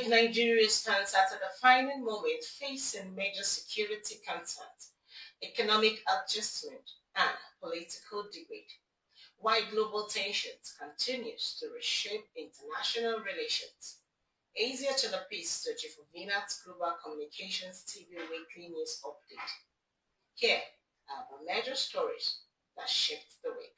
week, Nigeria stands at a defining moment facing major security concerns, economic adjustment, and political debate, while global tensions continues to reshape international relations. Easier to the piece to Jeffovina's Global Communications TV Weekly News Update. Here are the major stories that shaped the week.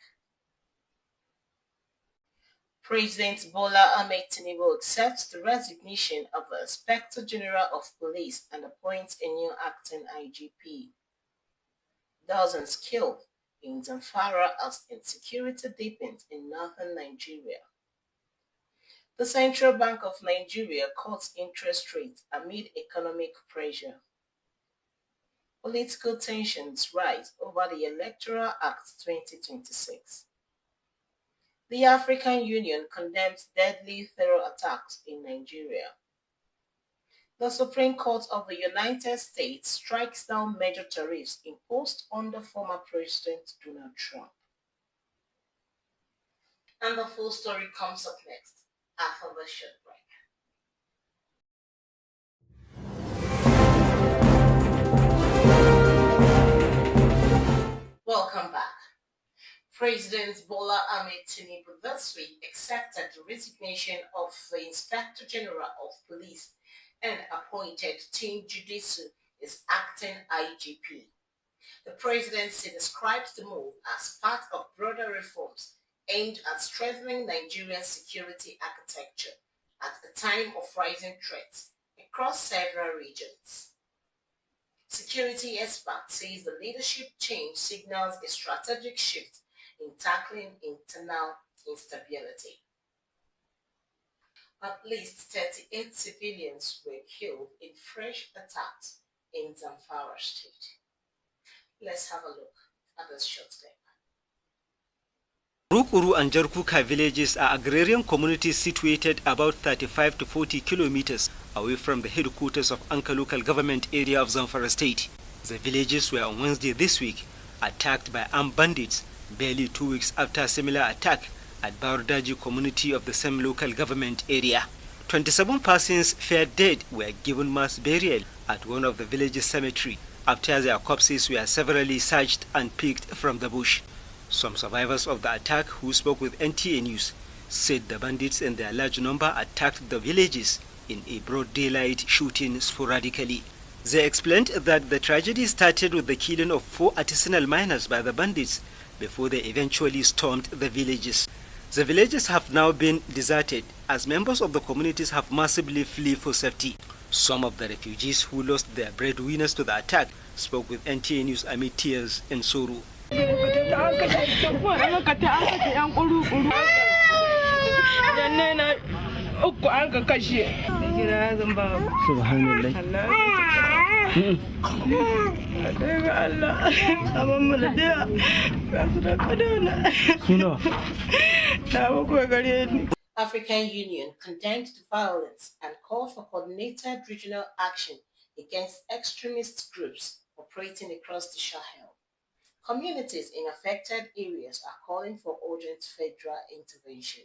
President Bola Ahmed Tinubu accepts the resignation of the Inspector General of Police and appoints a new acting IGP. Dozens killed in Zamfara as insecurity deepens in northern Nigeria. The Central Bank of Nigeria cuts interest rates amid economic pressure. Political tensions rise over the Electoral Act 2026. The African Union condemns deadly terror attacks in Nigeria. The Supreme Court of the United States strikes down major tariffs imposed under former President Donald Trump. And the full story comes up next after the short break. Welcome back. President Bola Ahmed Tinubu this week accepted the resignation of the Inspector General of Police and appointed Tunji Disu as acting IGP. The presidency describes the move as part of broader reforms aimed at strengthening Nigeria's security architecture at a time of rising threats across several regions. Security experts say the leadership change signals a strategic shift in tackling internal instability. At least 38 civilians were killed in fresh attacks in Zamfara State. Let's have a look at this short clip. Rukuru and Jarkuka villages are agrarian communities situated about 35 to 40 kilometers away from the headquarters of Anka local government area of Zamfara State. The villages were on Wednesday this week attacked by armed bandits barely 2 weeks after a similar attack at Barodaji community of the same local government area. 27 persons feared dead were given mass burial at one of the village's cemetery after their corpses were severally searched and picked from the bush. Some survivors of the attack who spoke with NTA News said the bandits in their large number attacked the villages in a broad daylight, shooting sporadically. They explained that the tragedy started with the killing of 4 artisanal miners by the bandits before they eventually stormed the villages. The villages have now been deserted as members of the communities have massively fled for safety. Some of the refugees who lost their breadwinners to the attack spoke with NTA News amid tears and sorrow. African Union condemned the violence and called for coordinated regional action against extremist groups operating across the Sahel. Communities in affected areas are calling for urgent federal intervention.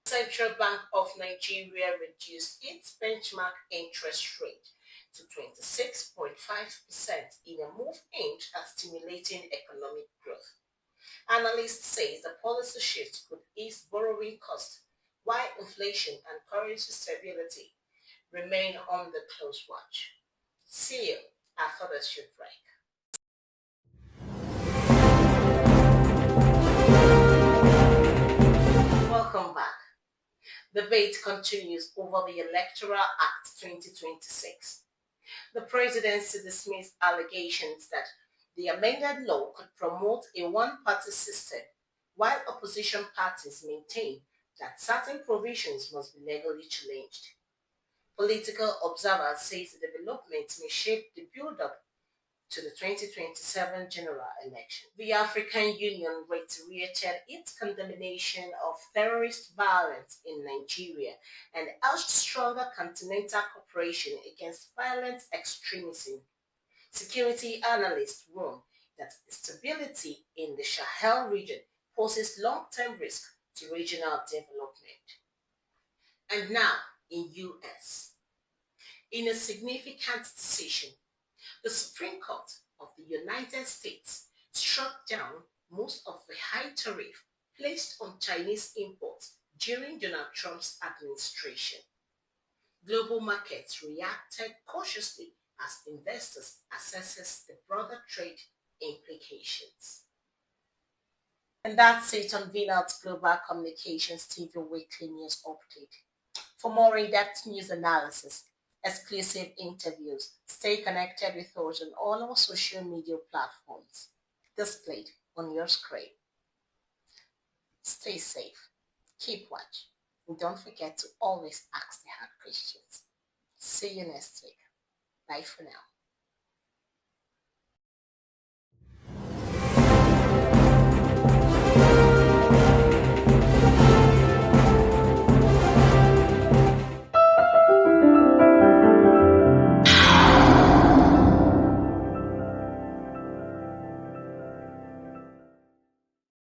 The Central Bank of Nigeria reduced its benchmark interest rate to 26.5% in a move aimed at stimulating economic growth. Analysts say the policy shift could ease borrowing costs, while inflation and currency stability remain under close watch. See you after the short break. Welcome back. Debate continues over the Electoral Act 2026. The presidency dismissed allegations that the amended law could promote a one-party system, while opposition parties maintain that certain provisions must be legally challenged. Political observers say the development may shape the build-up to the 2027 general election. The African Union reiterated its condemnation of terrorist violence in Nigeria and urged stronger continental cooperation against violent extremism. Security analysts warn that stability in the Sahel region poses long-term risk to regional development. And now, in US. In a significant decision, the Supreme Court of the United States struck down most of the high tariff placed on Chinese imports during Donald Trump's administration. Global markets reacted cautiously as investors assess the broader trade implications. And that's it on VNOT's Global Communications TV Weekly News Update. For more in-depth news analysis, exclusive interviews, stay connected with us on all our social media platforms displayed on your screen. Stay safe, keep watch, and don't forget to always ask the hard questions. See you next week. Bye for now.